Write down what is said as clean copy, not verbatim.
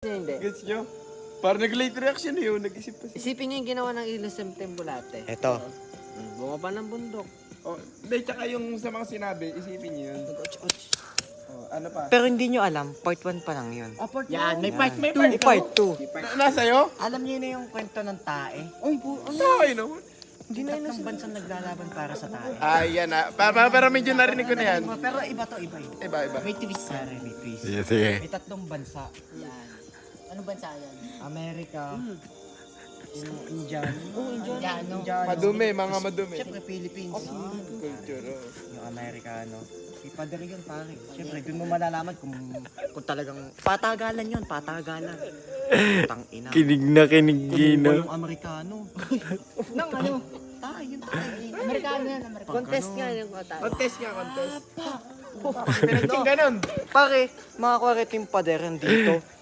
Hindi. Gets nyo? Parang nag-late reaction yun. Nag-isip pa siya. Isipin niyo yung ginawa ng Innocent Tembolate. Ito. Bumaba ng bundok. Oh, hindi, tsaka yung sa mga sinabi, isipin nyo yun. Oh, ano pa? Pero hindi nyo alam, part 1 pa lang yun. Yan, may part May 2. May part 2. Nasa'yo? Alam niyo na yung kwento ng tae? Tayo naman. Hindi na tatlong bansang naglalaban para sa tae. Ay, yan ah. Pero medyo narinig ko na yan. Pero iba to, iba yun. Iba, iba. May twist. Pare, may twist. Sige. May tatlong bansa. Yan. Anong bansa yan? Amerika, yung Indian. Indiano. Madumi, mga madumi. Siyempre, Philippines. Culture, oh. Yung Amerikano. Ipadala yun, pare. Siyempre, dun mo malalaman kung talagang patagalan yun, patagalan. Tang ina. Kinig na kinig, Kunin mo Gino. yung Amerikano. Nang ano? Tayo, yun tayo. Amerikano yan, Amerikano. Contest nga yung kota. Contest nga, contest. Pinagting ganun. Pare, mga kwareting pader dito.